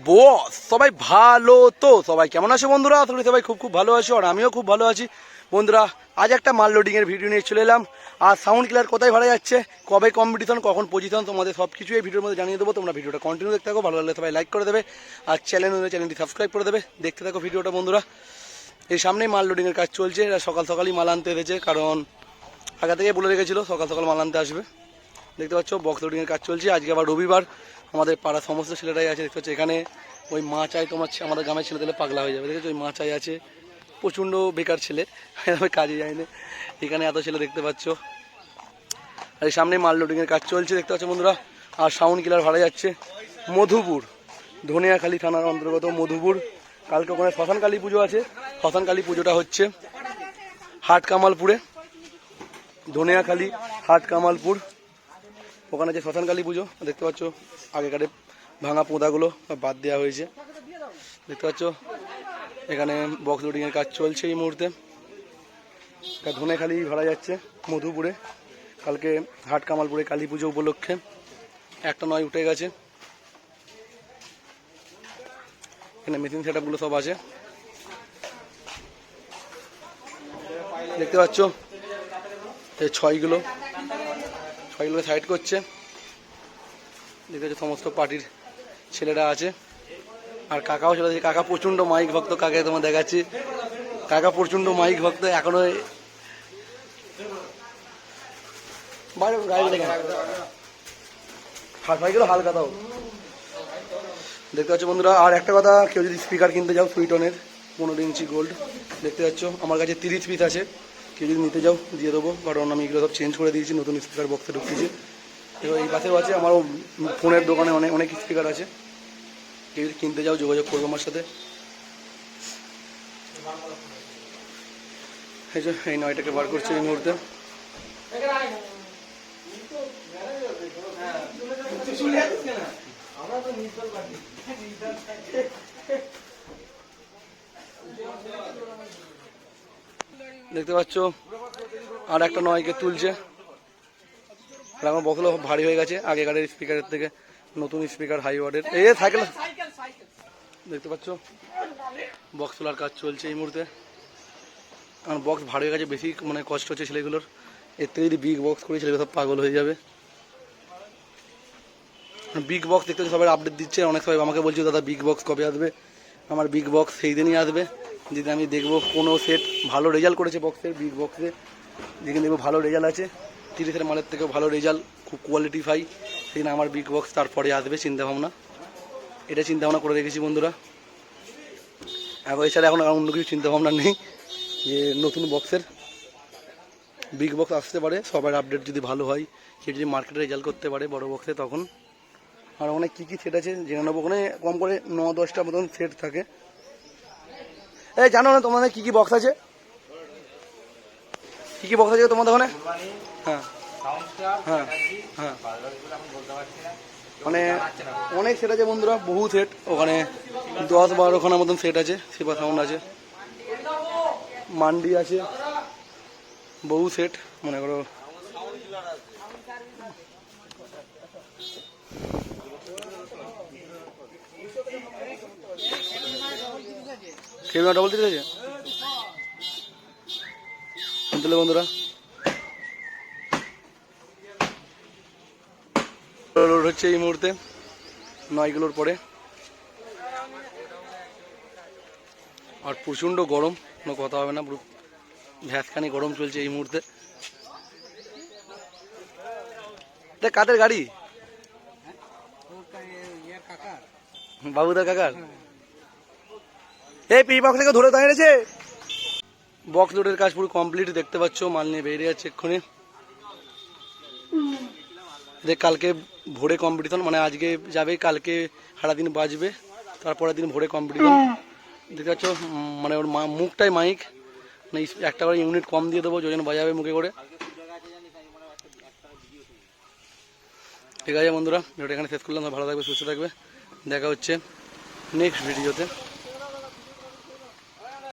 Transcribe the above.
বস সবাই ভালো তো? সবাই কেমন আছো বন্ধুরা? আশা করি সবাই খুব ভালো আছো, আর আমিও খুব ভালো আছি। বন্ধুরা আজ একটা মাল লোডিং এর ভিডিও নিয়ে চলে এলাম। আর সাউন্ড ক্লিয়ার কোথায় ভাড়া যাচ্ছে, কবে কম্পিটিশন, কখন পজিশন, তোমাদের সব কিছু এই ভিডিওর মধ্যে জানিয়ে দেবো। তোমরা ভিডিওটা কন্টিনিউ দেখতে থাকো, ভালো লাগলে সবাই লাইক করে দেবে, আর চ্যানেলটি সাবস্ক্রাইব করে দেবে। দেখতে থাকো ভিডিওটা বন্ধুরা। এই সামনেই মাল লোডিং এর কাজ চলছে। এরা সকাল সকালই মাল আনতে এসেছে, কারণ আগে থেকে বলে রেখেছিল সকাল সকাল মাল আনতে আসবে। দেখতে পাচ্ছ বক্স লোডিং এর কাজ চলছে। আজকে আবার রবিবার, আমাদের পাড়ার সমস্ত ছেলেরাই আছে। দেখতে পাচ্ছ এখানে ওই মা চাই, তোমার আমাদের গ্রামের ছেলে দিলে পাগলা হয়ে যাবে। দেখেছো ওই মা চাই আছে, প্রচণ্ড বেকার ছেলে, কাজে যায়নি। এখানে এত ছেলে দেখতে পাচ্ছ। আর এই সামনে মাল লোডিং এর কাজ চলছে দেখতে পাচ্ছ বন্ধুরা। আর সাউন্ড কিলার ভাড়া যাচ্ছে মধুপুর, ধনিয়াখালী থানার অন্তর্গত মধুপুর। কালকে ওখানে শ্মশান কালী পুজো আছে। শ্মশান কালী পুজোটা হচ্ছে হাট কামালপুরে, ধনিয়াখালী হাট কামালপুর। ওখানে যে শ্মশান কালী পুজো দেখতে পাচ্ছ, আগেকারে ভাঙা পোদাগুলো বাদ দেওয়া হয়েছে। দেখতে পাচ্ছ এখানে বক্স লোডিং এর কাজ চলছে এই মুহূর্তে। ধনেখালি ভাড়া যাচ্ছে মধুপুরে, কালকে হাট কামালপুরে কালী পুজো উপলক্ষে। 1-9 উঠে গেছে। এখানে মেশিন সেট আপগুলো সব আছে দেখতে পাচ্ছ। এই ছয়গুলো সাইড করছে দেখতে পাচ্ছ। সমস্ত পার্টির ছেলেরা আছে, আর কাকাও চলে যাচ্ছে। কাকা প্রচণ্ড মাইক ভক্ত, কাকাকে তোমার দেখাচ্ছি। কাকা প্রচণ্ড মাইক ভক্ত, এখনো হালকা দাও দেখতে পাচ্ছ বন্ধুরা। আর একটা কথা, কেউ যদি স্পিকার কিনতে যাও সুইটনের 15 ইঞ্চি গোল্ড দেখতে পাচ্ছ, আমার কাছে 30 পিস আছে। কেউ যদি নিতে যাও দিয়ে দেবো, কারণ আমি এগুলো সব চেঞ্জ করে দিয়েছি, নতুন স্পিকার বক্সে ঢুকিয়েছি। এবার এই পাশেও আছে, আমারও ফোনের দোকানে অনেক স্পিকার আছে। কেউ যদি কিনতে যাও যোগাযোগ করবো আমার সাথে। এই 9টাকে বার করছে এই মুহূর্তে। দেখতে পাচ্ছ আর একটা 9কে তুলছে। আর আমার বক্সগুলো ভারী হয়ে গেছে আগেকারের স্পিকারের থেকে, নতুন স্পিকার হাই ওয়ার্ডের। এই সাইকেল দেখতে পাচ্ছ বক্স তোলার কাজ চলছে এই মুহূর্তে। কারণ বক্স ভারী হয়ে গেছে, বেশি মানে কষ্ট হচ্ছে ছেলেগুলোর। এর থেকে যদি বিগ বক্স করে ছেলেগুলো সব পাগল হয়ে যাবে। বিগ বক্স দেখতে সবাই আপডেট দিচ্ছে, অনেক সবাই আমাকে বলছে দাদা বিগ বক্স কবে আসবে। আমার বিগ বক্স সেই দিনই আসবে, যদি আমি দেখবো কোনো সেট ভালো রেজাল্ট করেছে বক্সের, বিগ বক্সে যেখানে দেখবো ভালো রেজাল্ট আছে, 30-এর মালের থেকেও ভালো রেজাল্ট, খুব কোয়ালিটিফাই, সেখানে আমার বিগ বক্স তারপরে আসবে চিন্তাভাবনা। এটা চিন্তাভাবনা করে রেখেছি বন্ধুরা। এছাড়া এখন অন্য কিছু চিন্তাভাবনা নেই, যে নতুন বক্সের বিগ বক্স আসতে পারে। সবার আপডেট যদি ভালো হয়, কেউ যদি মার্কেটে রেজাল্ট করতে পারে বড় বক্সে, তখন। আর অনেক কী কী সেট আছে জেনে নেবো। ওখানে কম করে 9-10টা মতন সেট থাকে। এই জানো না তোমাদের কী কী বক্স আছে? কী কী বক্স আছে তোমাদের ওখানে? হ্যাঁ হ্যাঁ হ্যাঁ, মানে অনেক সেট আছে বন্ধুরা, বহু সেট। ওখানে 10-12খানা মতন সেট আছে। সিপা সাউন্ড আছে, মান্ডি আছে, বহু সেট মনে করো। কেউ ডবল 30 আছে তাহলে বন্ধুরা। লোড হচ্ছে এই মুহূর্তে 9গুলোর পরে। আর প্রচণ্ড গরম, কোনো কথা হবে না, পুরো ভ্যাসখানি গরম চলছে এই মুহূর্তে। কাদের গাড়ি? বাবুদার কাকার। এই পি বক্স থেকে ধরে দাঁড়িয়েছে। বক্স লোডের কাজ পুরো কমপ্লিট দেখতে পাচ্ছ, মাল নিয়ে বেরিয়ে যাচ্ছে এক্ষুনি। কালকে ভোরে কম্পিটিশন, মানে আজকে যাবে, কালকে সারাদিন বাজবে, তারপরের দিন ভোরে কম্পিটিশন দেখতে পাচ্ছ। মানে ওর মুখটাই মাইক, মানে একটা করে ইউনিট কম দিয়ে দেবো, যজন বাজাবে মুখে করে। ঠিক আছে বন্ধুরা, ভিডিওটা এখানে শেষ করলাম। ভালো থাকবে, সুস্থ থাকবে, দেখা হচ্ছে নেক্সট ভিডিওতে।